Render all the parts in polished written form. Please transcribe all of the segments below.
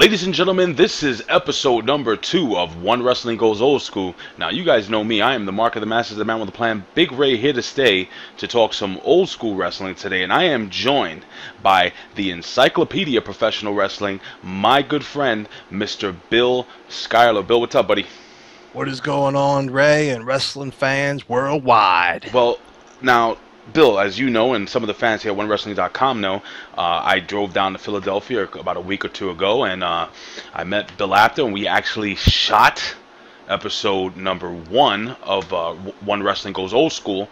Ladies and gentlemen, this is episode number 2 of One Wrestling Goes Old School. Now, you guys know me. I am the Mark of the Masters, the man with a plan, Big Ray, here to stay to talk some old school wrestling today. And I am joined by the Encyclopedia of Professional Wrestling, my good friend, Mr. Bill Schuyler. Bill, what's up, buddy? What is going on, Ray and wrestling fans worldwide? Well, now, Bill, as you know, and some of the fans here at 1WRESTLING.com know, I drove down to Philadelphia about a week or two ago, and I met Bill Apter, and we actually shot episode number 1 of One Wrestling Goes Old School.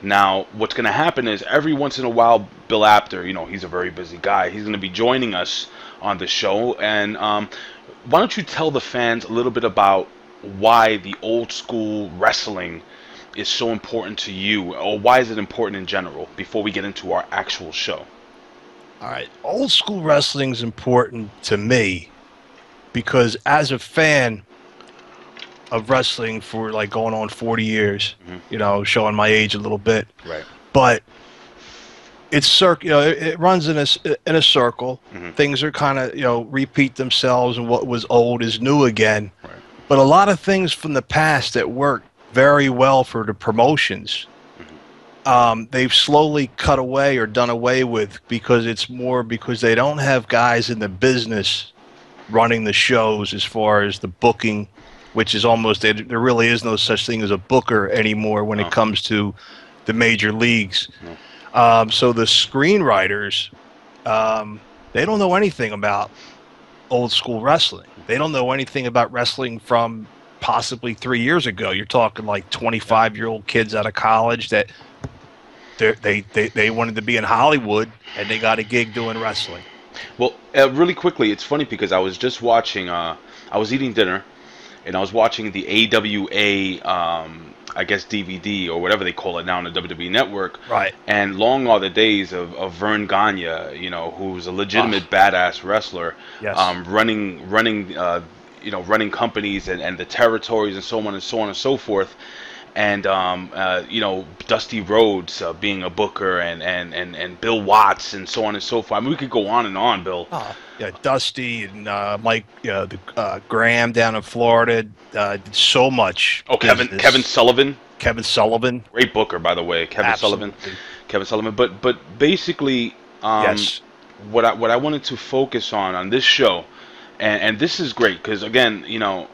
Now, what's going to happen is every once in a while, Bill Apter, you know, he's a very busy guy. He's going to be joining us on the show, and why don't you tell the fans a little bit about why the old school wrestling is so important to you, or why is it important in general, before we get into our actual show? All right, old school wrestling is important to me because as a fan of wrestling for like going on 40 years, you know, showing my age a little bit, right? But it's it runs in a circle. Things are kind of repeat themselves, and what was old is new again. Right. But a lot of things from the past that worked very well for the promotions, they've slowly cut away or done away with because they don't have guys in the business running the shows as far as the booking, which is almost, there really is no such thing as a booker anymore when it comes to the major leagues. So the screenwriters, they don't know anything about old school wrestling. They don't know anything about wrestling from possibly 3 years ago. You're talking like 25-year-old kids out of college that they wanted to be in Hollywood and they got a gig doing wrestling. Well, really quickly, it's funny because I was just watching, I was eating dinner, and I was watching the AWA, I guess DVD or whatever they call it now on the WWE Network. Right. And long are the days of Vern Gagne, you know, who's a legitimate badass wrestler, running running companies and the territories and so on and so forth. And Dusty Rhodes being a booker and Bill Watts and so on and so forth. I mean, we could go on and on, Bill. Dusty and Mike, Graham down in Florida did so much. Oh, Kevin Sullivan. Kevin Sullivan, great booker, by the way. Kevin Sullivan. But basically, what I wanted to focus on this show, and this is great because again, you know,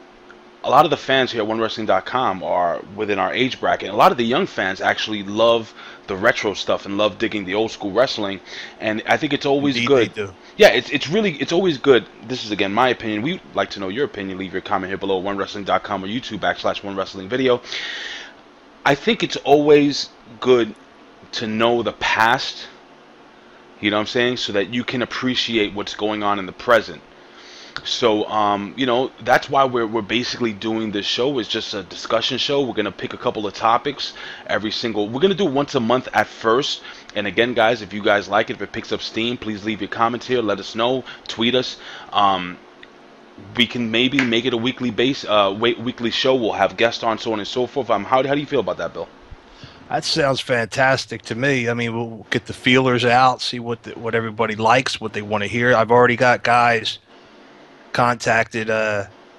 a lot of the fans here at 1WRESTLING.com are within our age bracket. And a lot of the young fans actually love the retro stuff and love digging the old school wrestling. And I think it's always good. They do. Yeah, it's always good. This is, again, my opinion. We'd like to know your opinion. Leave your comment here below, 1WRESTLING.com or YouTube /1WRESTLING-video. I think it's always good to know the past, you know what I'm saying, so that you can appreciate what's going on in the present. So, that's why we're basically doing this show. It's just a discussion show. We're going to pick a couple of topics we're going to do once a month at first. And again, guys, if you guys like it, if it picks up steam, please leave your comments here. Let us know. Tweet us. We can maybe make it a weekly weekly show. We'll have guests on, so on and so forth. How do you feel about that, Bill? That sounds fantastic to me. I mean, we'll get the feelers out, see what everybody likes, what they want to hear. I've already got guys contacted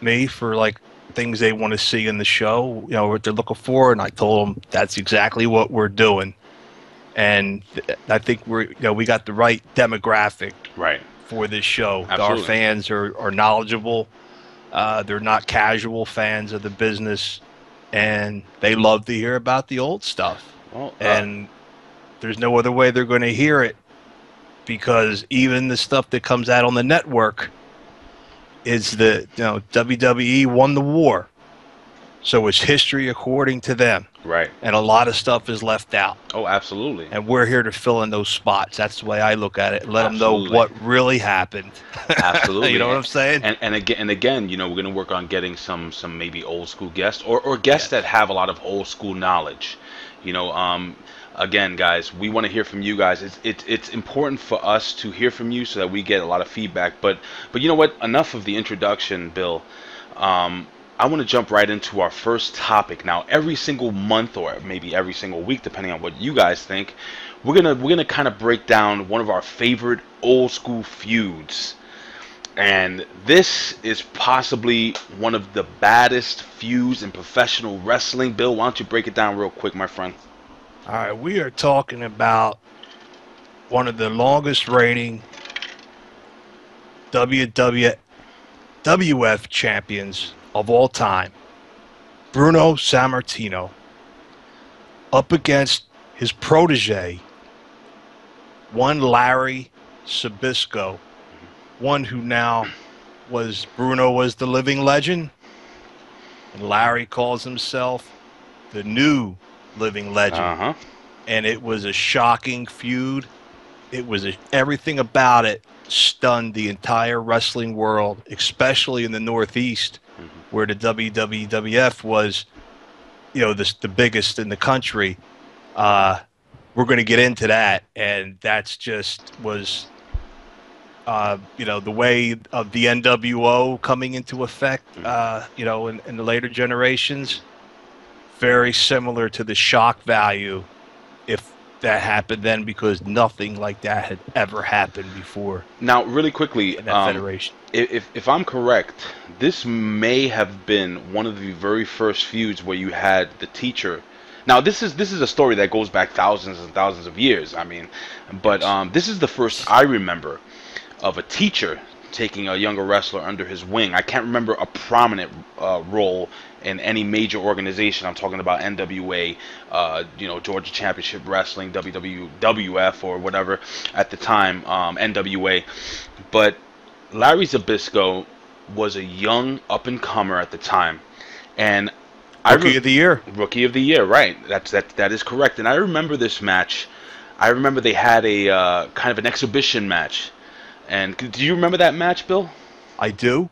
me for like things they want to see in the show, you know, what they're looking for, and I told them that's exactly what we're doing. And I think we got the right demographic for this show. Absolutely. Our fans are knowledgeable. They're not casual fans of the business, and they love to hear about the old stuff. Well, and there's no other way they're going to hear it, because even the stuff that comes out on the network is WWE won the war, so it's history according to them. Right. And a lot of stuff is left out. Oh, absolutely. And we're here to fill in those spots. That's the way I look at it. Let them know what really happened. Absolutely. You know what I'm saying? And again, you know, we're going to work on getting some maybe old school guests or guests that have a lot of old school knowledge. You know, again, guys, we want to hear from you guys. It's important for us to hear from you so that we get a lot of feedback. But you know what? Enough of the introduction, Bill. I want to jump right into our first topic. Now, every single month or maybe every single week, depending on what you guys think, we're gonna kind of break down one of our favorite old school feuds. And this is possibly one of the baddest feuds in professional wrestling. Bill, why don't you break it down real quick, my friend? All right, we are talking about one of the longest reigning WWWF champions of all time, Bruno Sammartino, up against his protege, one Larry Zbyszko, one who now Bruno was the living legend, and Larry calls himself the new living legend. And it was a shocking feud. It was everything about it stunned the entire wrestling world, especially in the Northeast, where the WWWF was, the biggest in the country. We're going to get into that, and that's just was, the way of the NWO coming into effect, in the later generations, very similar to the shock value if that happened then, because nothing like that had ever happened before. Now, really quickly, in that federation. If I'm correct, this may have been one of the very first feuds where you had the teacher. Now, this is a story that goes back thousands and thousands of years. I mean, but this is the first I remember of a teacher taking a younger wrestler under his wing. I can't remember a prominent role in any major organization. I'm talking about NWA, Georgia Championship Wrestling, WWWF, or whatever at the time, NWA. But Larry Zbyszko was a young up-and-comer at the time, and Rookie of the year. Rookie of the year, right? That is correct. And I remember this match. I remember they had a kind of an exhibition match. And do you remember that match, Bill? I do.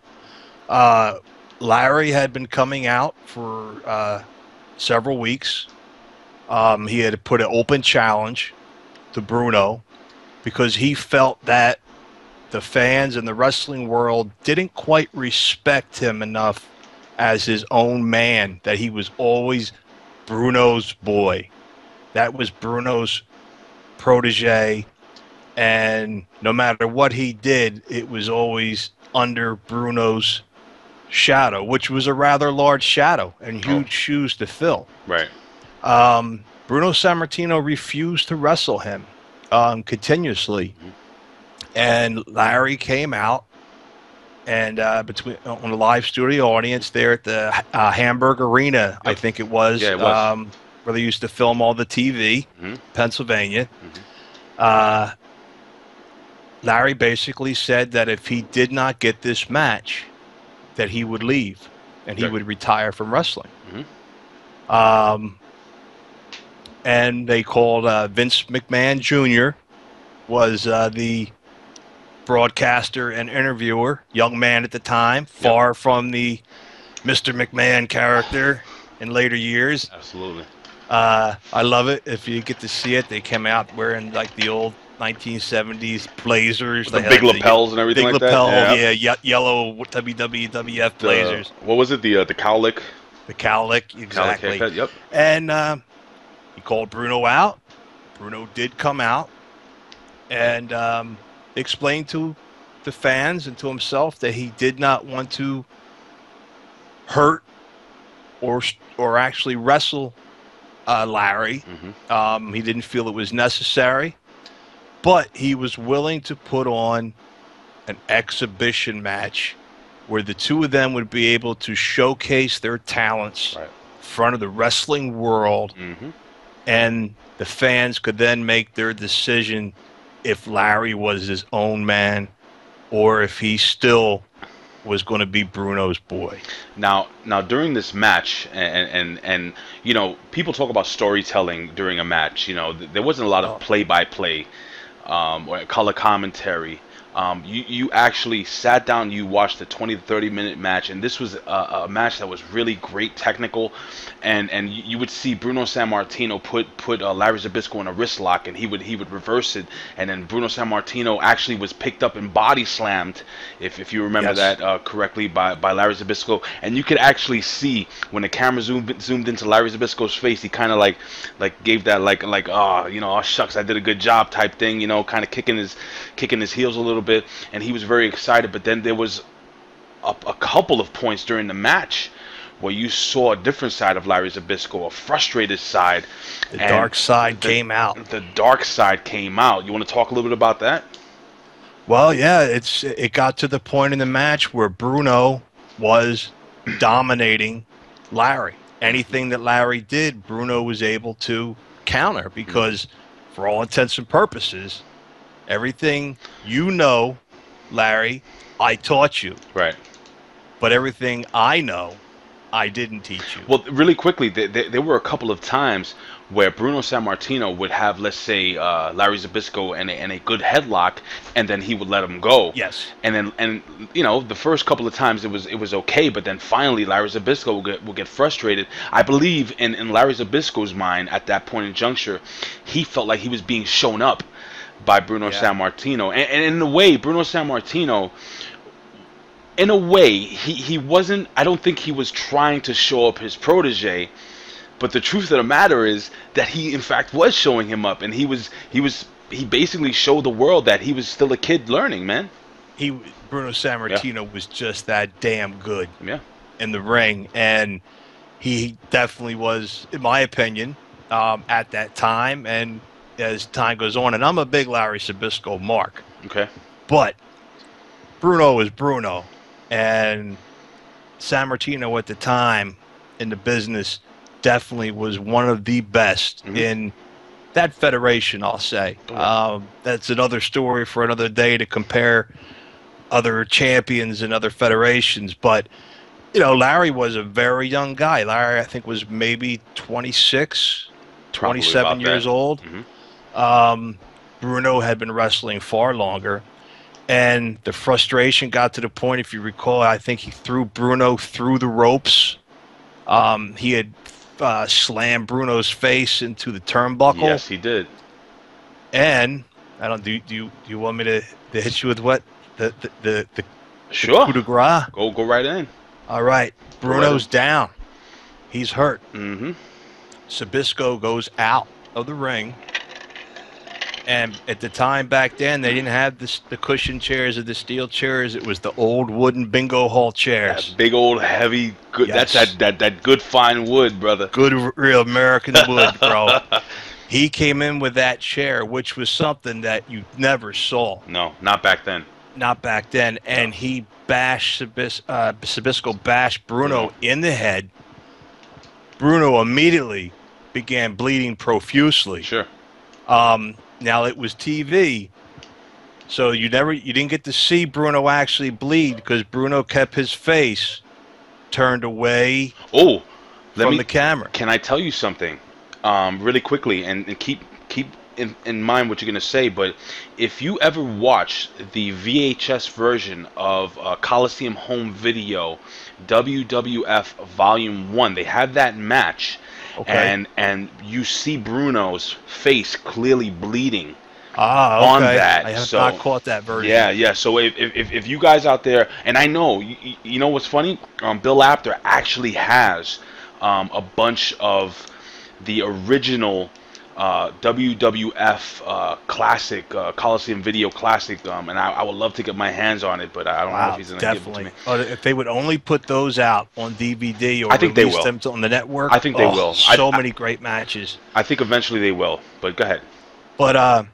Larry had been coming out for several weeks. He had put an open challenge to Bruno because he felt that the fans in the wrestling world didn't quite respect him enough as his own man, that he was always Bruno's boy. That was Bruno's protege. And no matter what he did, it was always under Bruno's shadow, which was a rather large shadow and huge shoes to fill. Right. Bruno Sammartino refused to wrestle him continuously. And Larry came out and on the live studio audience there at the Hamburg Arena, I think it was, where they used to film all the TV, Pennsylvania. Larry basically said that if he did not get this match, that he would leave and he would retire from wrestling. And they called Vince McMahon Jr. was the broadcaster and interviewer, young man at the time, far from the Mr. McMahon character in later years. Absolutely. I love it. If you get to see it, they came out wearing like the old 1970s blazers. The big lapels and everything like that. Big lapel, yellow WWWF blazers. What was it? The cowlick? The cowlick, exactly. Cowlick haircut, And he called Bruno out. Bruno did come out and explained to the fans and to himself that he did not want to hurt or actually wrestle Larry. He didn't feel it was necessary, but he was willing to put on an exhibition match where the two of them would be able to showcase their talents in front of the wrestling world, and the fans could then make their decision if Larry was his own man or if he still was going to be Bruno's boy. Now during this match, and you know, people talk about storytelling during a match. You know, there wasn't a lot of play-by-play or color commentary. You actually sat down, you watched a 20 to 30 minute match, and this was a match that was really great technical, and you would see Bruno Sammartino put Larry Zbyszko in a wrist lock, and he would reverse it, and then Bruno Sammartino actually was picked up and body slammed, if you remember that correctly, by Larry Zbyszko, and you could actually see when the camera zoomed into Larry Zbyszko's face, he kind of like gave that like oh, you know, oh shucks, I did a good job type thing, you know, kind of kicking his heels a little bit. bit, and he was very excited. But then there was a couple of points during the match where you saw a different side of Larry Zbyszko, a frustrated side. The dark side came out. The dark side came out. You want to talk a little bit about that? Well, yeah, it got to the point in the match where Bruno was dominating Larry. Anything that Larry did, Bruno was able to counter because, for all intents and purposes, everything you know, Larry, I taught you. Right. But everything I know, I didn't teach you. Well, really quickly, there were a couple of times where Bruno Sammartino would have, let's say, Larry Zbyszko in a good headlock, and then he would let him go. Yes. And you know, the first couple of times it was okay, but then finally Larry Zbyszko will get frustrated. I believe in Larry Zbyszko's mind at that point in juncture, he felt like he was being shown up by Bruno Sammartino, and in a way, Bruno Sammartino. In a way, he wasn't. I don't think he was trying to show up his protege, but the truth of the matter is that he, in fact, was showing him up, and he basically showed the world that he was still a kid learning, man. Bruno Sammartino was just that damn good. Yeah. In the ring, and he definitely was, in my opinion, at that time, and as time goes on, and I'm a big Larry Zbyszko mark. Okay. But Bruno is Bruno. And Sammartino at the time in the business definitely was one of the best in that federation, I'll say. That's another story for another day to compare other champions in other federations. But, you know, Larry was a very young guy. Larry, I think, was maybe 26, 27 years old. Bruno had been wrestling far longer. And the frustration got to the point, if you recall, I think he threw Bruno through the ropes. He had slammed Bruno's face into the turnbuckle. Yes, he did. And I don't. Do you want me to hit you with what the sure coup de grace? Go right in. All right, Bruno's down. He's hurt. Zbyszko goes out of the ring. And at the time back then, they didn't have the cushion chairs or the steel chairs. It was the old wooden bingo hall chairs. That big old heavy, good. Yes. That's that good fine wood, brother. Good real American wood, bro. He came in with that chair, which was something that you never saw. No, not back then. Not back then. And he bashed Zbyszko bashed Bruno in the head. Bruno immediately began bleeding profusely. Sure. Now it was TV, so you didn't get to see Bruno actually bleed because Bruno kept his face turned away from the camera. Can I tell you something really quickly and keep in mind what you're going to say, but if you ever watch the VHS version of Coleseum Home Video WWF Volume 1, they have that match. Okay. And you see Bruno's face clearly bleeding on that. I have not caught that version. Yeah. So if you guys out there, and I know, you know what's funny? Bill Apter actually has a bunch of the original WWF classic, Coleseum Video Classic, and I would love to get my hands on it, but I don't know if he's going to give it to me. If they would only put those out on DVD or I think release them on the network, I think they will. So many great matches. I think eventually they will, but go ahead. But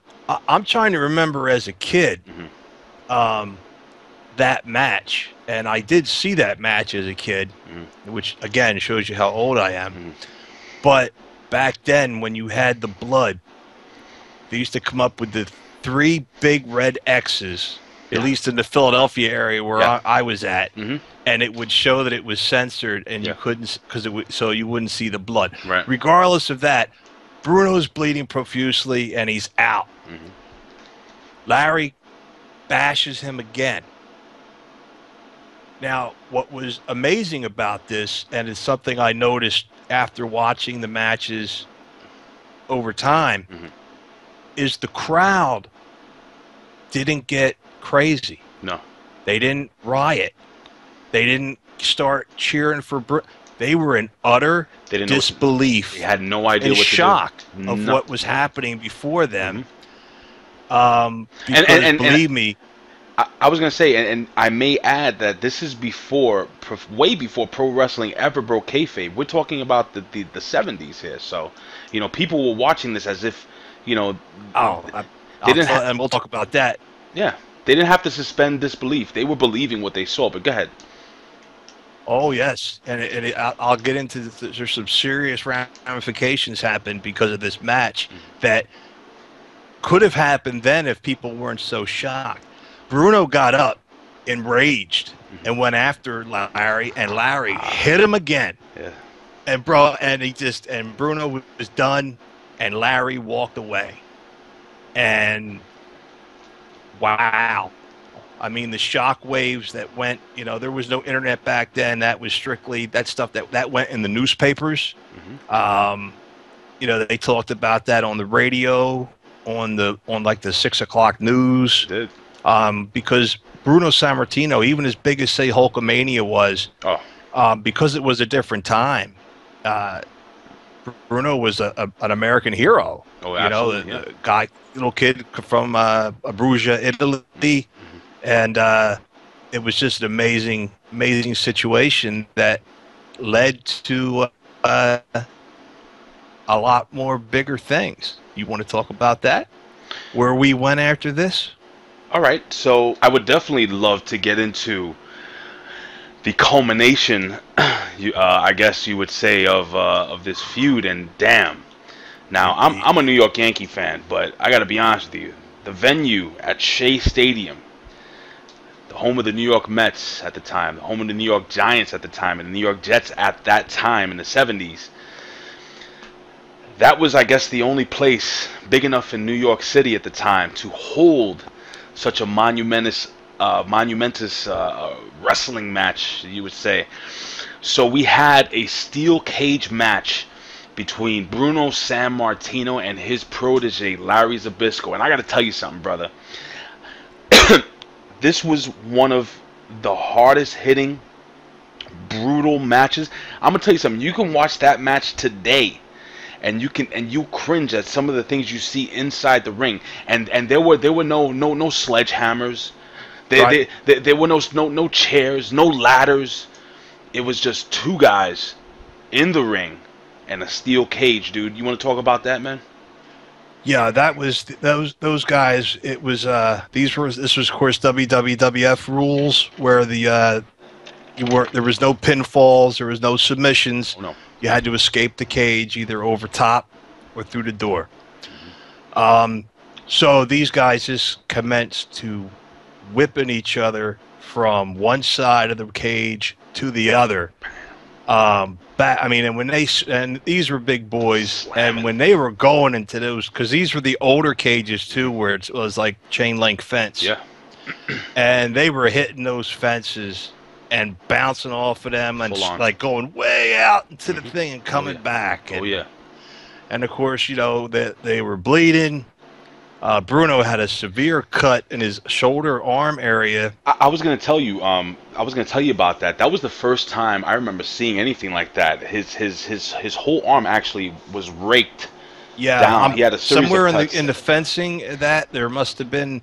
I'm trying to remember as a kid that match, and I did see that match as a kid, which, again, shows you how old I am. But back then, when you had the blood, they used to come up with the 3 big red X's, at least in the Philadelphia area where I was at, and it would show that it was censored, and you couldn't, so you wouldn't see the blood. Right. Regardless of that, Bruno's bleeding profusely, and he's out. Larry bashes him again. Now, what was amazing about this, and it's something I noticed after watching the matches over time, is the crowd didn't get crazy. No. They didn't riot. They didn't start cheering for They were in utter disbelief. They had no idea what to do. Shocked of what was happening before them. Because believe me, I was gonna say, and I may add that this is way before pro wrestling ever broke kayfabe. We're talking about the 70s here, so people were watching this as if you know they didn't and we'll talk about that. Yeah, they didn't have to suspend disbelief. They were believing what they saw. But go ahead. Oh yes, and I'll get into this. There's some serious ramifications happened because of this match that could have happened then if people weren't so shocked. Bruno got up, enraged, and went after Larry, and Larry hit him again. Yeah. And Bruno was done, and Larry walked away. And wow. I mean, the shock waves that went, there was no internet back then. That was strictly that stuff that went in the newspapers. They talked about that on the radio, on like the 6 o'clock news. They did. Because Bruno Sammartino, even as big as say Hulkamania was, because it was a different time, Bruno was an American hero. Oh, absolutely. The guy, little kid from Bruges, Italy, and it was just an amazing situation that led to a lot more bigger things. You want to talk about that? Where we went after this? All right, so I would definitely love to get into the culmination, I guess you would say, of this feud. And damn, now I'm a New York Yankee fan, but I got to be honest with you, the venue at Shea Stadium, the home of the New York Mets at the time, the home of the New York Giants at the time, and the New York Jets at that time in the 70s. That was, I guess, the only place big enough in New York City at the time to hold such a monumentous wrestling match, you would say. So we had a steel cage match between Bruno Sammartino and his protege, Larry Zbyszko. And I got to tell you something, brother. This was one of the hardest hitting, brutal matches. I'm going to tell you something. You can watch that match today, and you cringe at some of the things you see inside the ring, and there were no sledgehammers, there were no chairs, no ladders. It was just two guys in the ring and a steel cage, dude. You want to talk about that, man? Yeah, that was those guys. It was this was of course WWWF rules where there was no pinfalls, there was no submissions. Oh, no. You had to escape the cage either over top or through the door. So these guys just commenced to whipping each other from one side of the cage to the other. And these were big boys, and when they were going into those, because these were the older cages too, where it was like chain link fence. Yeah. And they were hitting those fences and bouncing off of them and like going way out into the thing and coming back. And, and of course, they were bleeding. Bruno had a severe cut in his shoulder arm area. I was going to tell you. I was going to tell you about that. That was the first time I remember seeing anything like that. His whole arm actually was raked. Yeah, down. He had a series somewhere of cuts. in the fencing that there must have been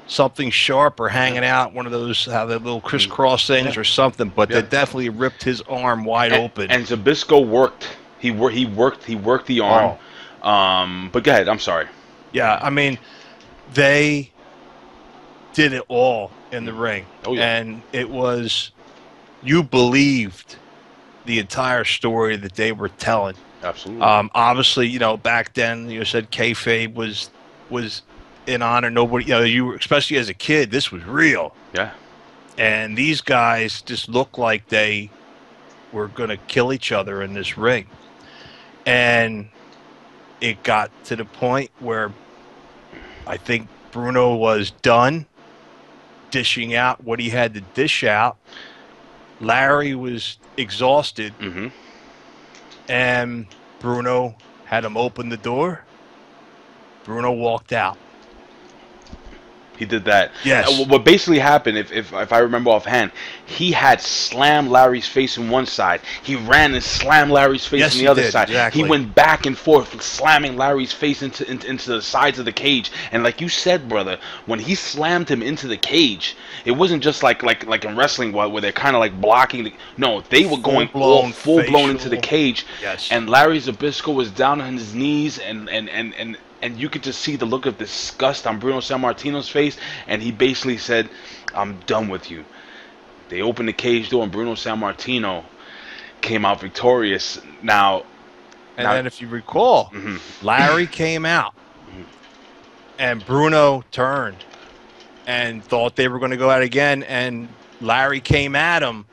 something sharp or hanging out, one of those the little crisscross things or something. But they definitely ripped his arm wide open. And Zbyszko worked. He worked the arm. But go ahead. I'm sorry. Yeah, I mean, they did it all in the ring. Oh, yeah. And it was, you believed the entire story that they were telling. Absolutely. Obviously, back then, you said kayfabe was in honor. Nobody, you were, especially as a kid, this was real. Yeah. And these guys just looked like they were going to kill each other in this ring. And it got to the point where I think Bruno was done dishing out what he had to dish out. Larry was exhausted. Mm-hmm. And Bruno had him open the door. Bruno walked out. He did that. Yes. What basically happened, if I remember offhand, he had slammed Larry's face on one side. He ran and slammed Larry's face on the other side. Exactly. He went back and forth, slamming Larry's face into the sides of the cage. And like you said, brother, when he slammed him into the cage, it wasn't just like in wrestling where they're kind of like blocking. No, they were going full blown into the cage. Yes. And Larry Zbyszko was down on his knees and you could just see the look of disgust on Bruno Sammartino's face, and he basically said, "I'm done with you." They opened the cage door, and Bruno Sammartino came out victorious. Now, then if you recall, Larry came out, and Bruno turned and thought they were going to go out again, and Larry came at him,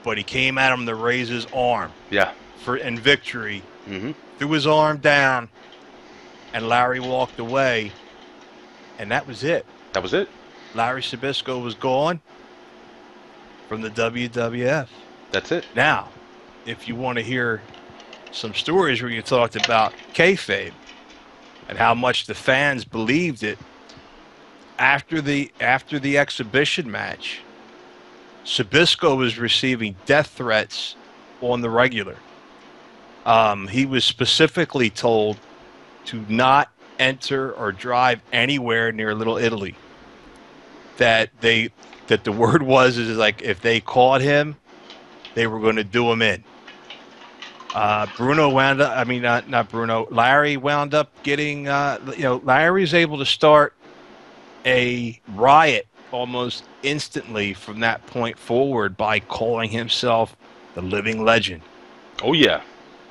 but he came at him to raise his arm. Yeah. In victory. Threw his arm down, and Larry walked away, and that was it. That was it. Larry Zbyszko was gone from the WWF. That's it. Now, if you want to hear some stories where you talked about kayfabe and how much the fans believed it, after the exhibition match, Zbyszko was receiving death threats on the regular. He was specifically told to not enter or drive anywhere near Little Italy. That the word was like if they caught him, they were going to do him in. Bruno wound up. I mean, not Bruno. Larry wound up getting. Larry's able to start a riot almost instantly from that point forward by calling himself the Living Legend. Oh yeah.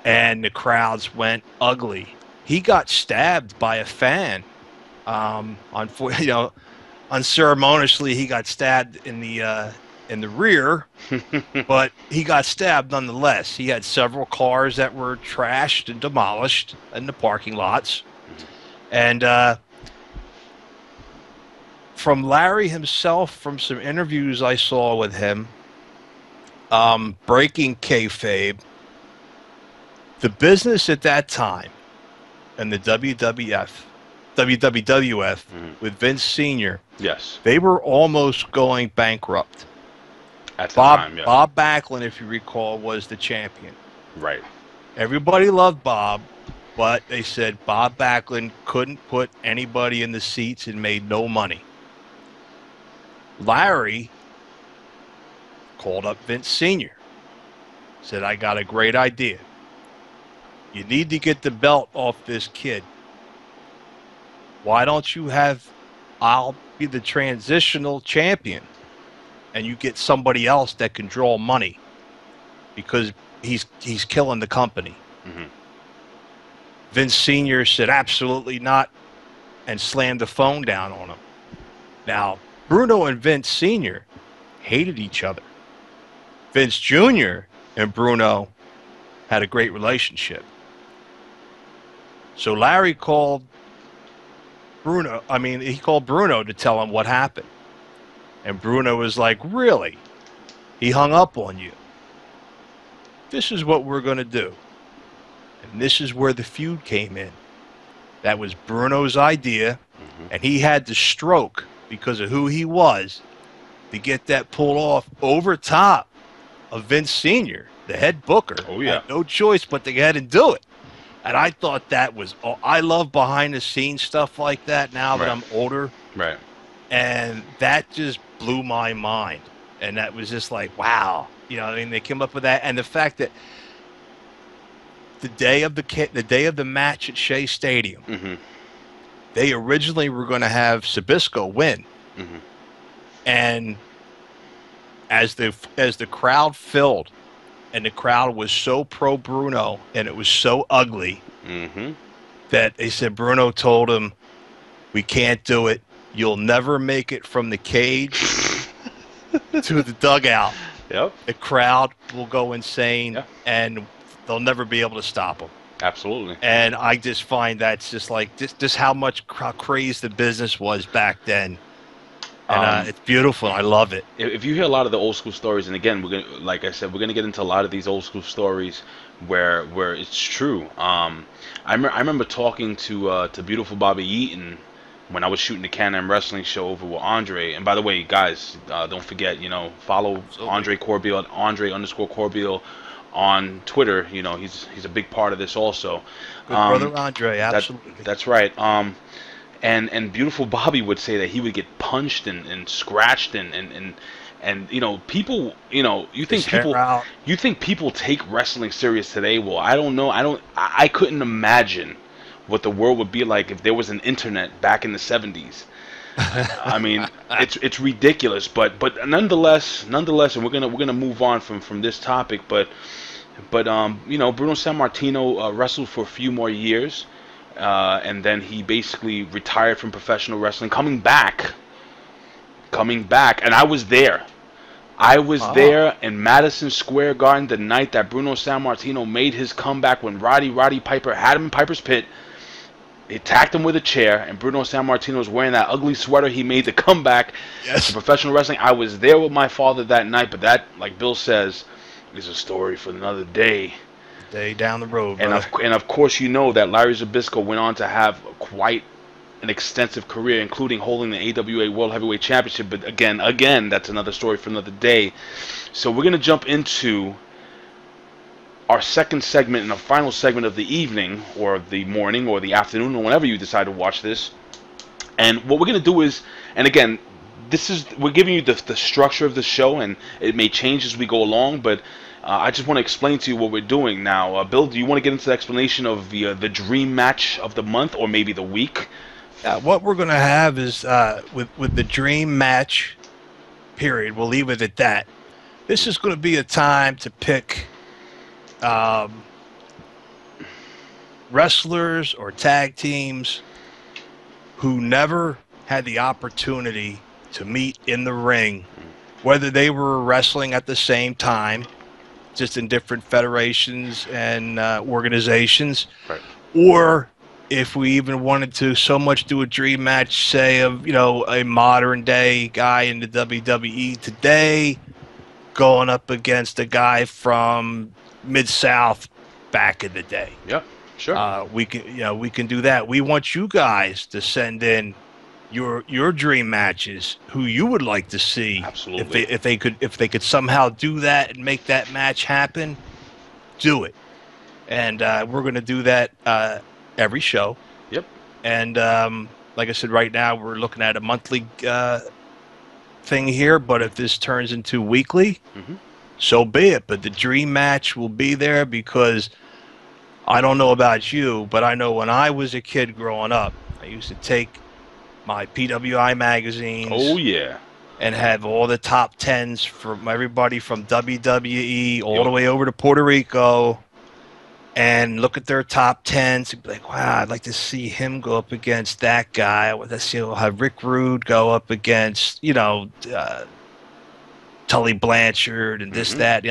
And the crowds went ugly. He got stabbed by a fan. Unceremoniously, he got stabbed in the rear, but he got stabbed nonetheless. He had several cars that were trashed and demolished in the parking lots. And from Larry himself, from some interviews I saw with him, breaking kayfabe, the business at that time and the WWWF with Vince Sr., yes, they were almost going bankrupt. At the time, yeah. Bob Backlund, if you recall, was the champion. Right. Everybody loved Bob, but they said Bob Backlund couldn't put anybody in the seats and made no money. Larry called up Vince Sr., said, "I got a great idea. You need to get the belt off this kid. Why don't you I'll be the transitional champion, and you get somebody else that can draw money, because he's killing the company." Vince Sr. said, "Absolutely not," and slammed the phone down on him. Now, Bruno and Vince Sr. hated each other. Vince Jr. and Bruno had a great relationship. So Larry called Bruno. He called Bruno to tell him what happened. And Bruno was like, "Really? He hung up on you. This is what we're going to do." And this is where the feud came in. That was Bruno's idea, and he had the stroke because of who he was to get that pulled off over top of Vince Sr., the head booker. Oh, yeah. Had no choice but to go ahead and do it. And I thought that was, I love behind the scenes stuff like that now that I'm older. Right. And that just blew my mind. And that was just like, wow. They came up with that. And the fact that the day of the match at Shea Stadium, they originally were going to have Zbyszko win. And as the crowd filled, and the crowd was so pro Bruno, and it was so ugly, that they said Bruno told him, "We can't do it. You'll never make it from the cage to the dugout. Yep. The crowd will go insane, and they'll never be able to stop him." Absolutely. And I just find that's just like just how crazy the business was back then. And it's beautiful. I love it. If you hear a lot of the old school stories, and again, like I said, we're gonna get into a lot of these old school stories where it's true. I remember talking to beautiful Bobby Eaton when I was shooting the Can-Am Wrestling show over with Andre. And by the way, guys, don't forget, follow Andre Corbeil at Andre_Corbeil on Twitter. He's a big part of this also. Good brother Andre, absolutely. That's right. And beautiful Bobby would say that he would get punched and scratched and people, you think people take wrestling serious today. Well, I don't know. I couldn't imagine what the world would be like if there was an internet back in the 70s. I mean, it's ridiculous, but nonetheless, and we're gonna move on from this topic, but Bruno Sammartino wrestled for a few more years, and then he basically retired from professional wrestling, coming back, and I was there. I was there in Madison Square Garden the night that Bruno Sammartino made his comeback when Roddy Piper had him in Piper's Pit. He attacked him with a chair, and Bruno Sammartino was wearing that ugly sweater. He made the comeback to professional wrestling. I was there with my father that night, but that, like Bill says, is a story for another day. Day down the road, and of course, that Larry Zbyszko went on to have quite an extensive career, including holding the AWA World Heavyweight Championship. But again, that's another story for another day. So we're gonna jump into our second segment and our final segment of the evening, or the morning, or the afternoon, or whenever you decide to watch this. And what we're going to do is, and again, we're giving you the structure of the show, and it may change as we go along, but I just want to explain to you what we're doing now. Bill, do you want to get into the explanation of the dream match of the month, or maybe the week? What we're going to have is, with the dream match, period, we'll leave it at that. This is going to be a time to pick wrestlers or tag teams who never had the opportunity to meet in the ring, whether they were wrestling at the same time, just in different federations and organizations, right, or if we even wanted to so much do a dream match, say, of a modern day guy in the WWE today going up against a guy from Mid-South back in the day. Yep, sure. We can do that. We want you guys to send in your dream matches, who you would like to see. Absolutely. If they could somehow do that and make that match happen, do it. And we're going to do that every show. Yep. And like I said, right now we're looking at a monthly thing here, but if this turns into weekly, so be it. But the dream match will be there, because I don't know about you, but I know when I was a kid growing up, I used to take my PWI magazines. Oh, yeah. And have all the top 10s from everybody from WWE all the way over to Puerto Rico, and look at their top 10s and be like, wow, I'd like to see him go up against that guy. Let's see, we'll have Rick Rude go up against, Tully Blanchard and this, that,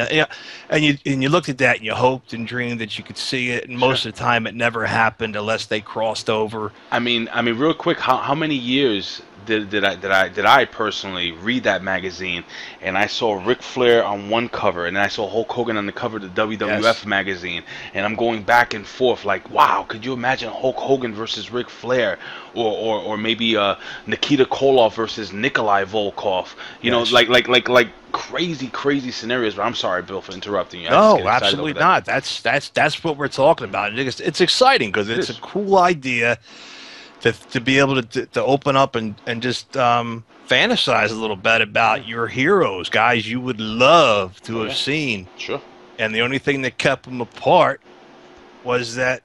and you looked at that and you hoped and dreamed that you could see it, and most of the time it never happened unless they crossed over. I mean, real quick, how many years did I personally read that magazine, and I saw Ric Flair on one cover, and then I saw Hulk Hogan on the cover of the WWF magazine, and I'm going back and forth like, wow, could you imagine Hulk Hogan versus Ric Flair, or maybe Nikita Koloff versus Nikolai Volkov, like crazy scenarios. But I'm sorry, Bill, for interrupting you. No, absolutely not. That's what we're talking about. It's exciting because it's a cool idea to be able to open up and just fantasize a little bit about your heroes, guys you would love to have seen. Sure. And the only thing that kept them apart was that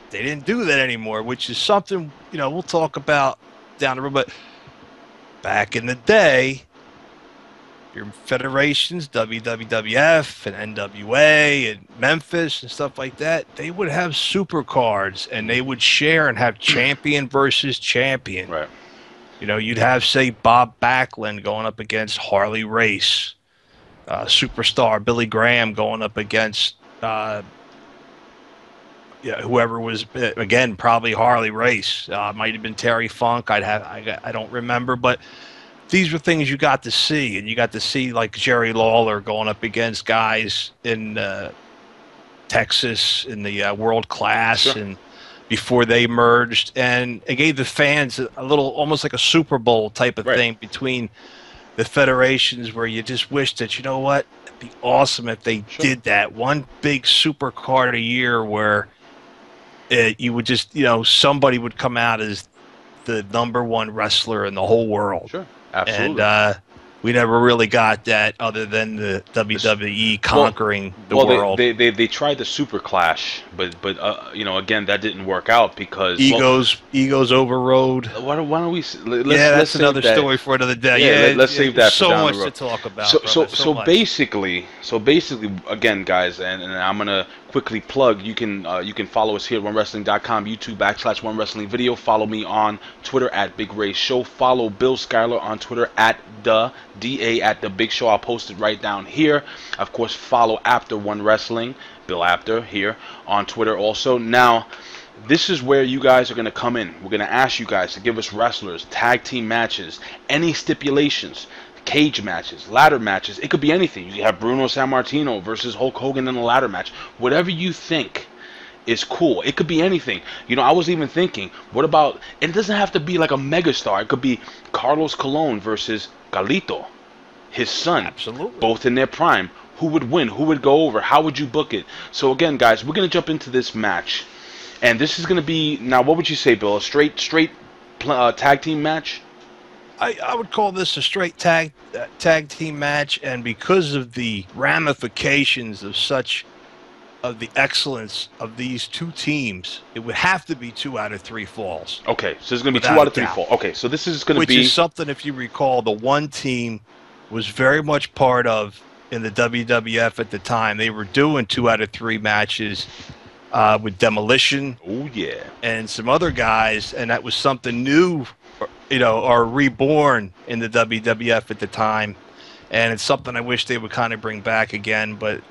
they didn't do that anymore, which is something we'll talk about down the road. But back in the day, your federations, WWWF and NWA and Memphis and stuff like that, they would have super cards, and they would share and have champion versus champion. Right. You'd have, say, Bob Backlund going up against Harley Race, superstar Billy Graham going up against whoever was, again, probably Harley Race. Might have been Terry Funk. I don't remember, but these were things you got to see, and you got to see like Jerry Lawler going up against guys in Texas in the world class, and before they merged, and it gave the fans a little, almost like a Super Bowl type of thing between the federations, where you just wish that, you know what, it'd be awesome if they did that one big super card a year where you would just, somebody would come out as the #1 wrestler in the whole world. Sure, absolutely. And we never really got that, other than the WWE conquering the world. They tried the Super Clash, but again, that didn't work out because egos overrode. Why don't we? That's another story for another day. Yeah, let's save that. So for down much the road. to talk about. So basically, again, guys, and I'm gonna quickly plug. You can follow us here at 1WRESTLING.com, YouTube /1WRESTLING video. Follow me on Twitter at Big Ray Show. Follow Bill Schuyler on Twitter at the Big Show. I'll post it right down here. Of course, follow Apter 1WRESTLING, Bill Apter here on Twitter also. Now, this is where you guys are going to come in. We're going to ask you guys to give us wrestlers, tag team matches, any stipulations, cage matches, ladder matches. It could be anything. You have Bruno Sammartino versus Hulk Hogan in a ladder match. Whatever you think is cool. It could be anything. I was even thinking, what about, it doesn't have to be like a megastar. It could be Carlos Colon versus Galito, his son. Absolutely. Both in their prime. Who would win? Who would go over? How would you book it? So again, guys, we're going to jump into this match. And this is going to be, now what would you say, Bill? A straight tag team match? I would call this a straight tag team match, and because of the ramifications of the excellence of these two teams, it would have to be 2 out of 3 falls. Okay, so there's going to be 2 out of 3 falls. Okay, so this is going to be... Which is something, if you recall, the one team was very much part of in the WWF at the time. They were doing 2 out of 3 matches with Demolition. Oh, yeah. And some other guys, and that was something new, or reborn in the WWF at the time. And it's something I wish they would kind of bring back again, but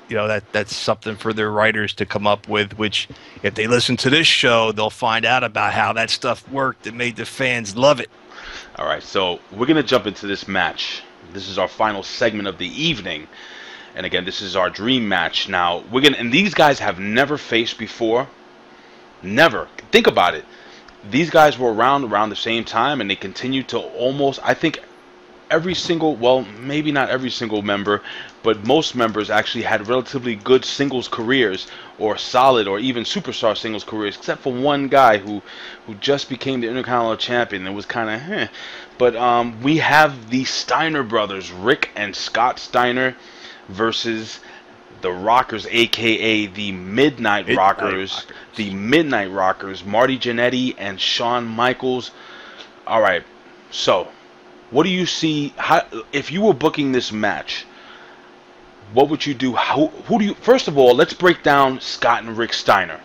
that's something for their writers to come up with, which if they listen to this show, they'll find out about how that stuff worked that made the fans love it. All right, so we're going to jump into this match. This is our final segment of the evening. And again, this is our dream match. Now, and these guys have never faced before. Never. Think about it. These guys were around the same time, and they continued to almost, I think, every single, well, maybe not every single member, but most members actually had relatively good singles careers, or solid or even superstar singles careers, except for one guy who just became the Intercontinental Champion and was kind of But we have the Steiner brothers, Rick and Scott Steiner, versus the Rockers, a.k.a. the Midnight Rockers. The Midnight Rockers, Marty Jennetty and Shawn Micheals. All right, so what do you see? If you were booking this match, what would you do? Who do you? First of all, let's break down Scott and Rick Steiner.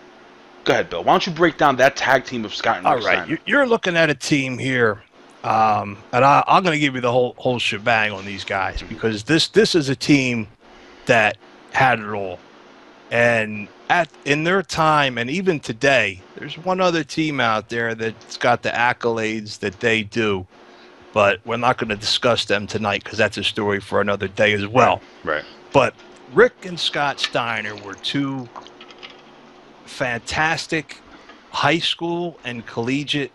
Go ahead, Bill. Why don't you break down that tag team of Scott and Rick Steiner? All right, you're looking at a team here, and I'm going to give you the whole shebang on these guys, because this is a team that had it all, and in their time, and even today, there's one other team out there that's got the accolades that they do. But we're not going to discuss them tonight because that's a story for another day as well. Right. But Rick and Scott Steiner were 2 fantastic high school and collegiate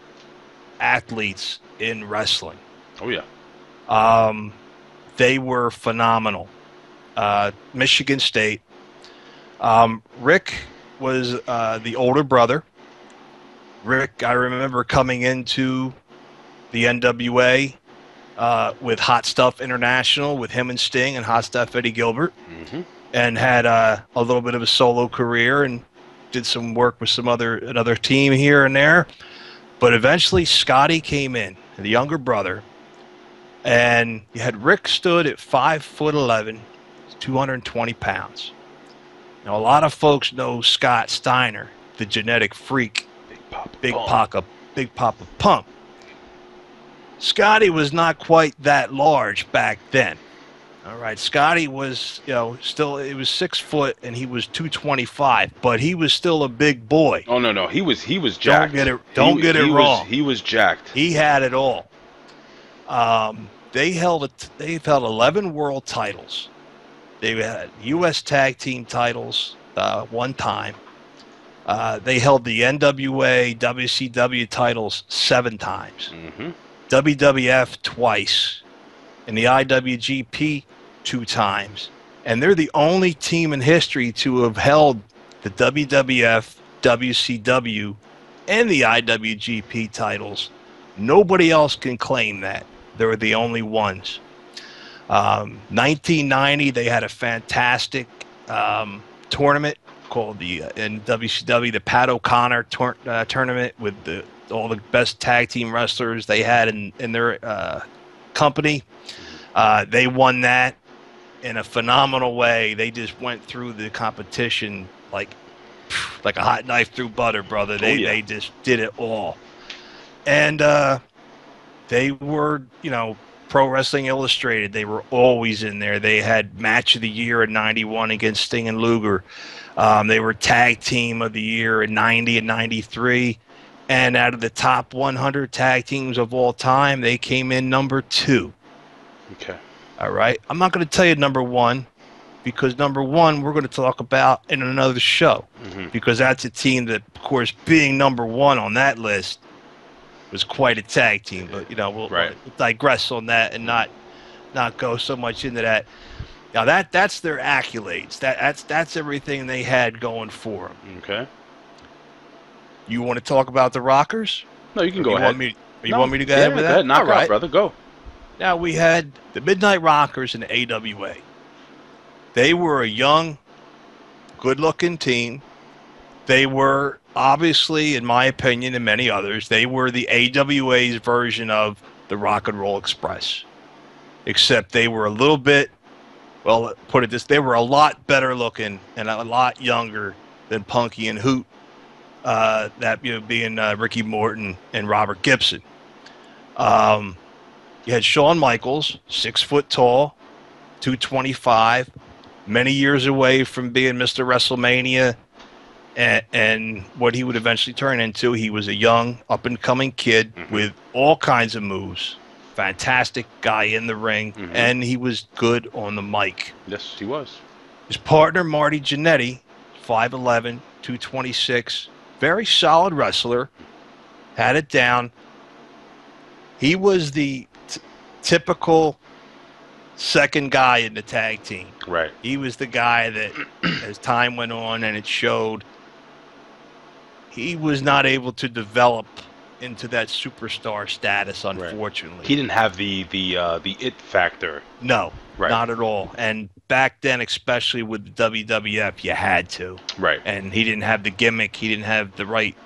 athletes in wrestling. Oh, yeah. They were phenomenal. Michigan State. Rick was the older brother. Rick, I remember coming into the NWA with Hot Stuff International with him and Sting and Hot Stuff Eddie Gilbert, and had a little bit of a solo career and did some work with another team here and there. But eventually Scotty came in, the younger brother, and you had Rick stood at 5'11", 220 pounds. Now, a lot of folks know Scott Steiner, the genetic freak, Big Poppa Pump. Scotty was not quite that large back then. All right, Scotty was, still, he was 6 foot and he was 225, but he was still a big boy. Oh no, he was jacked. Don't get it wrong. He was jacked. He had it all. They've held 11 world titles. They had U.S. tag team titles one time. They held the NWA, WCW titles 7 times, WWF twice, and the IWGP 2 times. And they're the only team in history to have held the WWF, WCW, and the IWGP titles. Nobody else can claim that. They were the only ones. 1990, they had a fantastic tournament called in WCW, the Pat O'Connor tournament with all the best tag team wrestlers they had in their company. They won that in a phenomenal way. They just went through the competition like a hot knife through butter, brother. They just did it all. And they were, Pro Wrestling Illustrated. They were always in there. They had Match of the Year in 91 against Sting and Luger. They were Tag Team of the Year in 90 and 93. And out of the top 100 tag teams of all time, they came in number 2. Okay. All right. I'm not going to tell you number 1 because number 1 we're going to talk about in another show because that's a team that, of course, being number 1 on that list was quite a tag team. But, we'll digress on that and not go so much into that. Now that's their accolades. That's everything they had going for them. Okay. You want to talk about the Rockers? No, you can go ahead. You want me to go ahead with that? Go ahead. Knock out, brother. Go. Now we had the Midnight Rockers in AWA. They were a young, good-looking team. They were obviously, in my opinion, and many others, they were the AWA's version of the Rock and Roll Express, except they were a little bit. Well, put it this, they were a lot better looking and a lot younger than Punky and Hoot, being Ricky Morton and Robert Gibson. You had Shawn Michaels, 6 foot tall, 225, many years away from being Mr. WrestleMania and what he would eventually turn into. He was a young, up-and-coming kid with all kinds of moves. Fantastic guy in the ring, and he was good on the mic. Yes, he was. His partner, Marty Jennetty, 5'11", 226, very solid wrestler, had it down. He was the typical second guy in the tag team. Right. He was the guy that, as time went on and it showed, he was not able to develop into that superstar status, unfortunately. Right. He didn't have the it factor. No, not at all. And back then, especially with the WWF, you had to. Right. And he didn't have the gimmick. He didn't have the right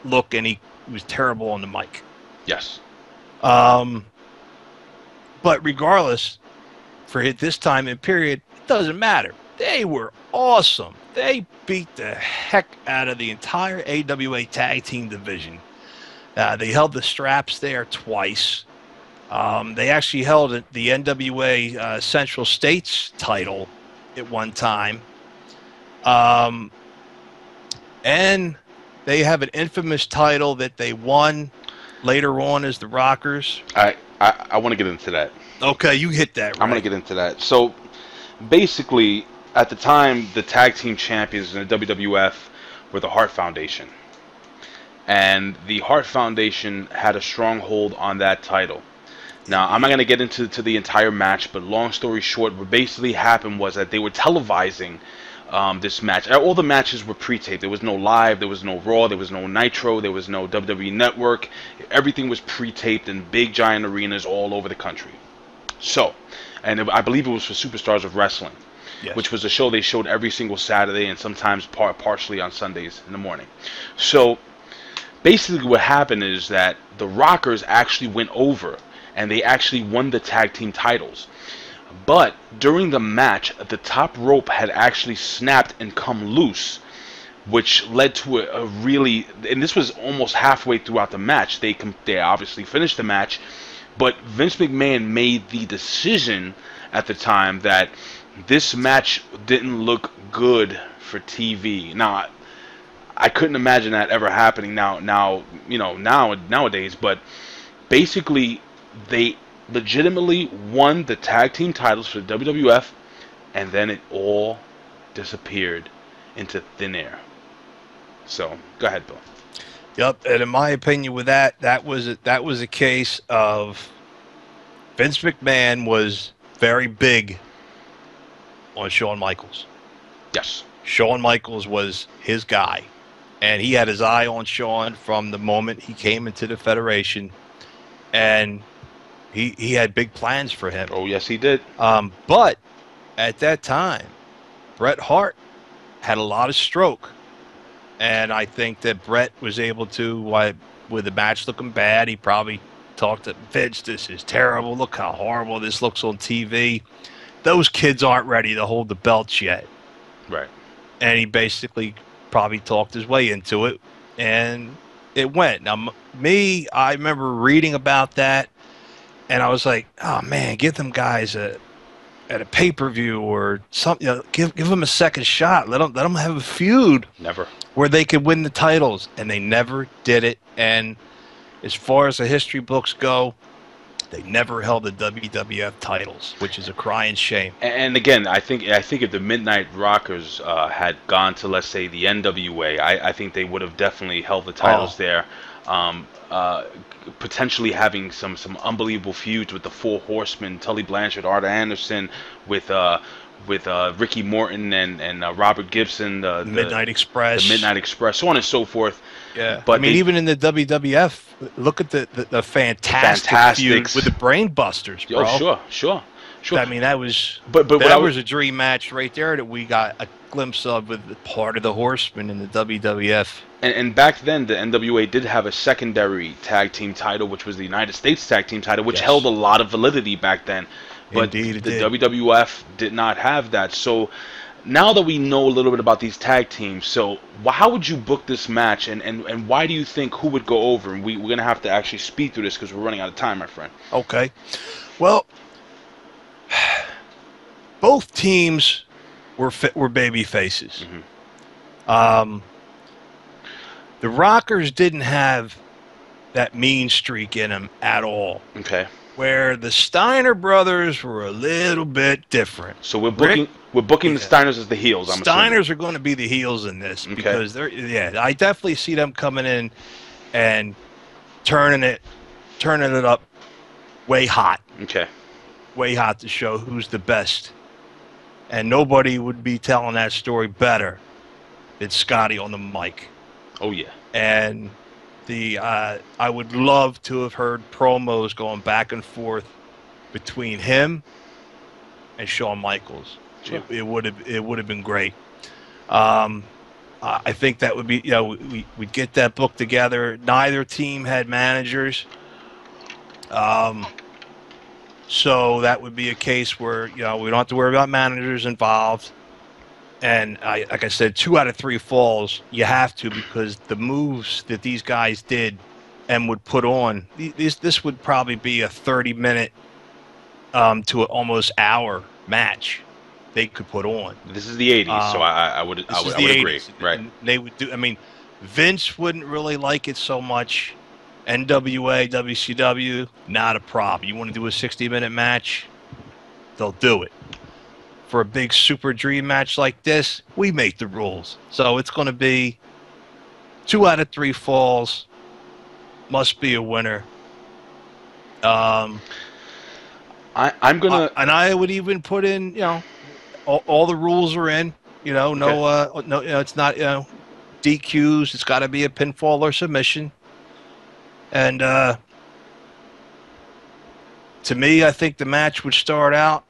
look, and he was terrible on the mic. Yes. But regardless, for this time and period, it doesn't matter. They were awesome. They beat the heck out of the entire AWA tag team division. They held the straps there twice. They actually held the NWA Central States title at one time. And they have an infamous title that they won later on as the Rockers. I want to get into that. Okay, you hit that right. I'm going to get into that. So, basically, at the time, the tag team champions in the WWF were the Hart Foundation. And the Hart Foundation had a strong hold on that title. Now, I'm not going to get into the entire match, but long story short, what basically happened was that they were televising this match. All the matches were pre-taped. There was no live, there was no Raw, there was no Nitro, there was no WWE Network. Everything was pre-taped in big, giant arenas all over the country. So, and I believe it was for Superstars of Wrestling, yes, which was a show they showed every single Saturday and sometimes partially on Sundays in the morning. So, basically what happened is that the Rockers actually went over and they actually won the tag team titles. But during the match, the top rope had actually snapped and come loose, which led to a really, and this was almost halfway throughout the match. They obviously finished the match, but Vince McMahon made the decision at the time that this match didn't look good for TV. Now, I couldn't imagine that ever happening nowadays, but basically they legitimately won the tag team titles for the WWF, and then it all disappeared into thin air. So go ahead, Bill. Yep, and in my opinion, with that was a case of Vince McMahon was very big on Shawn Michaels. Yes. Shawn Michaels was his guy, and he had his eye on Shawn from the moment he came into the Federation, and he had big plans for him. Oh, yes, he did. But at that time, Bret Hart had a lot of stroke. And I think that Bret was able to, with the match looking bad, he probably talked to Vince, this is terrible. Look how horrible this looks on TV. Those kids aren't ready to hold the belts yet. Right. And he basically probably talked his way into it, and it went. Now, I remember reading about that, and I was like, oh, man, give them guys at a pay-per-view or something. Give them a second shot. Let them have a feud. Never. Where they could win the titles, and they never did it. And as far as the history books go, they never held the WWF titles, which is a crying shame. And again, I think if the Midnight Rockers had gone to, let's say, the NWA, I think they would have definitely held the titles there. Potentially having some unbelievable feuds with the Four Horsemen, Tully Blanchard, Arthur Anderson, with Ricky Morton and Robert Gibson, the Midnight Express, so on and so forth. Yeah, but I mean, even in the WWF, look at the fantastic feud with the Brain Busters, bro. Oh, sure. I mean, that was a dream match right there that we got a glimpse of with part of the Horsemen in the WWF. And back then, the NWA did have a secondary tag team title, which was the United States Tag Team title, which held a lot of validity back then. But the WWF did not have that. So now that we know a little bit about these tag teams, so how would you book this match, and why do you think who would go over? And we're going to have to actually speed through this because we're running out of time, my friend. Okay. Well, both teams were baby faces. Mm-hmm. The Rockers didn't have that mean streak in them at all. Okay. Where the Steiner brothers were a little bit different. So we're booking the Steiners as the heels. I'm Steiners assuming. Are going to be the heels in this because I definitely see them coming in and turning it up way hot. Okay. Way hot to show who's the best. And nobody would be telling that story better than Scotty on the mic. Oh yeah. And I would love to have heard promos going back and forth between him and Shawn Michaels. Sure. It would have been great. I think that would be, we'd get that book together. Neither team had managers. So that would be a case where, we don't have to worry about managers involved. And like I said, 2 out of 3 falls, you have to, because the moves that these guys did and would put on, this would probably be a 30-minute to an almost hour match they could put on. This is the 80s, so I would agree. Right. And they would do. I mean, Vince wouldn't really like it so much. NWA, WCW, not a problem. You want to do a 60-minute match, they'll do it. For a big super dream match like this, we make the rules. So it's going to be 2 out of 3 falls. Must be a winner. I'm gonna, and I would even put in, all the rules are in. It's not DQs. It's got to be a pinfall or submission. And to me, I think the match would start out,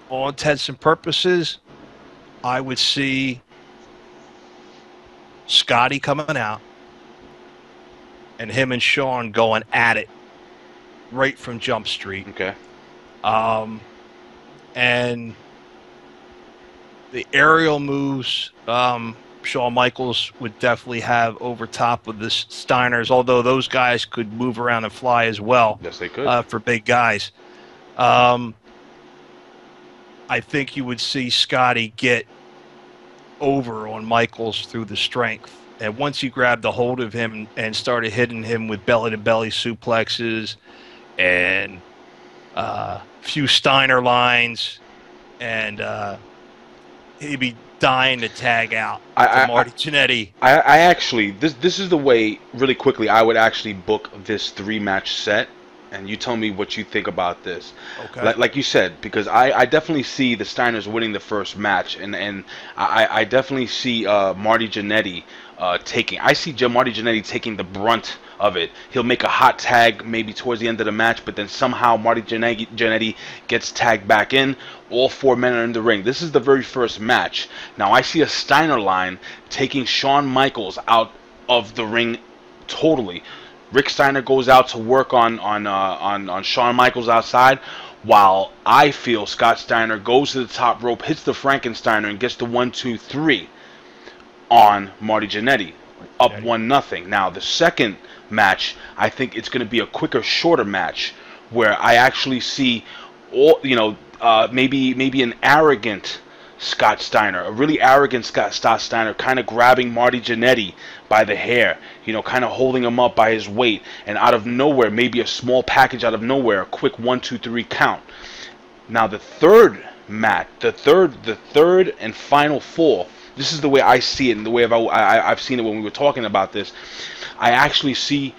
all intents and purposes, I would see Scotty coming out and him and Shawn going at it right from Jump Street. Okay. And the aerial moves, Shawn Michaels would definitely have over top of the Steiners, although those guys could move around and fly as well. Yes, they could. For big guys. I think you would see Scotty get over on Michaels through the strength. And once he grabbed a hold of him and started hitting him with belly-to-belly suplexes and a few Steiner lines, and he'd be dying to tag out to Marty Jennetty. I actually, this is the way, really quickly, I would actually book this 3-match set. And you tell me what you think about this. Okay. Like you said, because I definitely see the Steiners winning the first match, and I definitely see Marty Jennetty taking. I see Marty Jennetty taking the brunt of it. He'll make a hot tag maybe towards the end of the match, but then somehow Marty Jennetty gets tagged back in. All 4 men are in the ring. This is the very first match. Now I see a Steiner line taking Shawn Micheals out of the ring totally. Rick Steiner goes out to work on Shawn Micheals outside, while I feel Scott Steiner goes to the top rope, hits the Frankensteiner, and gets the 1-2-3 on Marty Jennetty, up 1-0. Now the second match, I think it's going to be a quicker, shorter match, where I actually see maybe an arrogant Scott Steiner, a really arrogant Scott Steiner, kind of grabbing Marty Jennetty by the hair, kind of holding him up by his weight, and out of nowhere, maybe a small package out of nowhere, a quick 1-2-3 count. Now the third match, the third and final fall, this is the way I see it, and the way I've seen it when we were talking about this. I actually see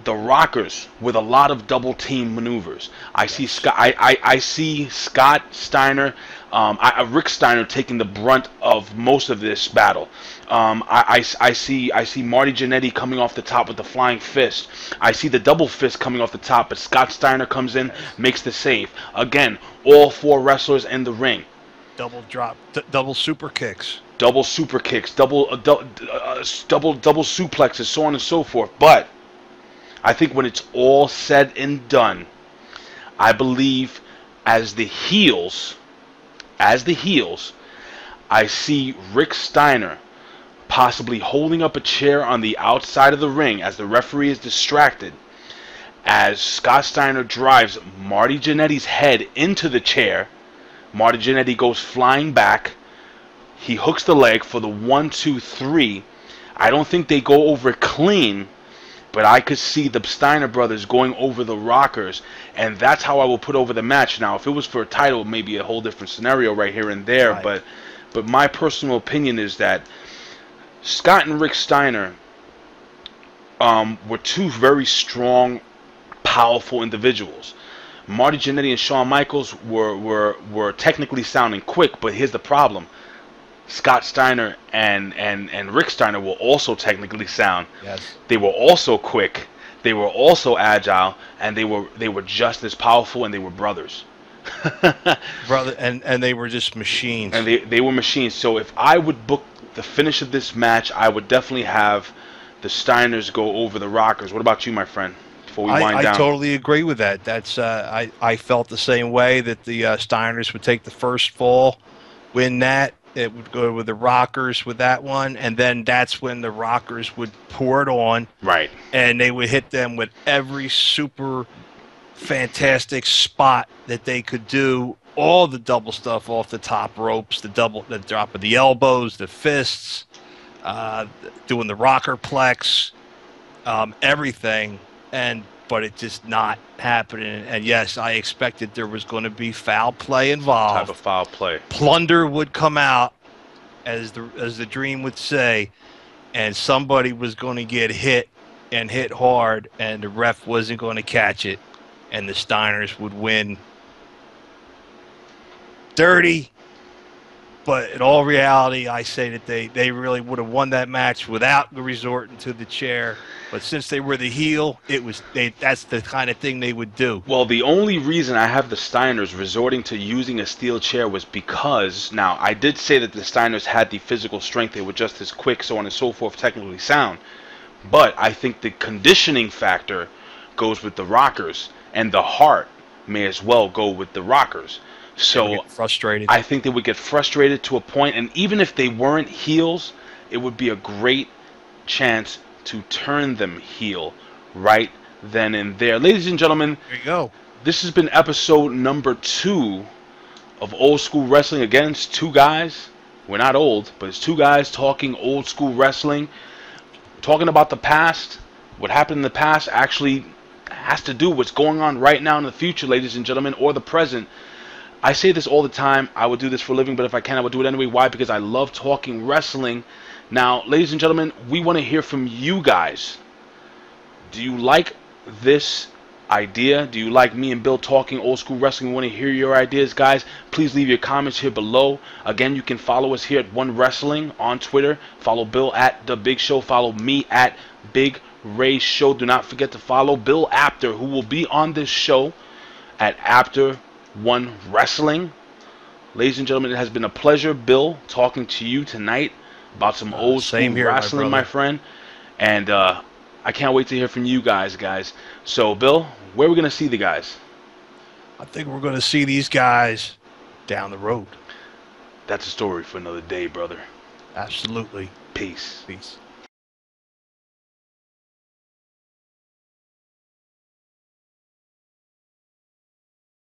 the Rockers with a lot of double team maneuvers. I see Scott. I see Scott Steiner, Rick Steiner taking the brunt of most of this battle. I see Marty Jennetty coming off the top with the flying fist. I see the double fist coming off the top, but Scott Steiner comes in, makes the save. Again, all 4 wrestlers in the ring. Double drop, double super kicks. Double super kicks, double suplexes, so on and so forth. But I think when it's all said and done, I believe as the heels, I see Rick Steiner possibly holding up a chair on the outside of the ring as the referee is distracted, as Scott Steiner drives Marty Jennetty's head into the chair. Marty Jennetty goes flying back. He hooks the leg for the 1-2-3. I don't think they go over clean, but I could see the Steiner brothers going over the Rockers, and that's how I will put over the match. Now, if it was for a title, maybe a whole different scenario right here and there, right. But my personal opinion is that Scott and Rick Steiner were 2 very strong, powerful individuals. Marty Jennetty and Shawn Micheals were technically sounding quick, but here's the problem. Scott Steiner and Rick Steiner were also technically sound. Yes. They were also quick. They were also agile, and they were just as powerful, and they were brothers. And they were just machines. And they were machines. So if I would book the finish of this match, I would definitely have the Steiners go over the Rockers. What about you, my friend? Before we wind down. I totally agree with that. That's I felt the same way, that the Steiners would take the first fall, win that. It would go with the Rockers with that one, and then that's when the Rockers would pour it on. Right. And they would hit them with every super fantastic spot that they could do. All the double stuff off the top ropes, the drop of the elbows, the fists, doing the rocker plex, everything. But it's just not happening. And yes, I expected there was going to be foul play involved. Type of foul play. Plunder would come out, as the Dream would say, and somebody was going to get hit and hit hard, and the ref wasn't going to catch it, and the Steiners would win dirty. But in all reality, I say that they really would have won that match without resorting to the chair. But since they were the heel, that's the kind of thing they would do. Well, the only reason I have the Steiners resorting to using a steel chair was because, now, I did say that the Steiners had the physical strength. They were just as quick, so on and so forth, technically sound. But I think the conditioning factor goes with the Rockers, and the heart may as well go with the Rockers. So frustrated. I think they would get frustrated to a point, and even if they weren't heels, it would be a great chance to turn them heel right then and there. Ladies and gentlemen, there you go. This has been episode number 2 of Old School Wrestling. Again, it's 2 guys. We're not old, but it's 2 guys talking old school wrestling, talking about the past. What happened in the past actually has to do with what's going on right now in the future, ladies and gentlemen, or the present. I say this all the time. I would do this for a living, but if I can, I would do it anyway. Why? Because I love talking wrestling. Now, ladies and gentlemen, we want to hear from you guys. Do you like this idea? Do you like me and Bill talking old school wrestling? We want to hear your ideas, guys. Please leave your comments here below. Again, you can follow us here at 1WRESTLING on Twitter. Follow Bill at The Big Show. Follow me at Big Ray Show. Do not forget to follow Bill Apter, who will be on this show at Apter 1WRESTLING. Ladies and gentlemen, it has been a pleasure, Bill, talking to you tonight about some old school wrestling, my friend. And I can't wait to hear from you guys. So, Bill, where are we going to see the guys? I think we're going to see these guys down the road. That's a story for another day, brother. Absolutely. Peace. Peace.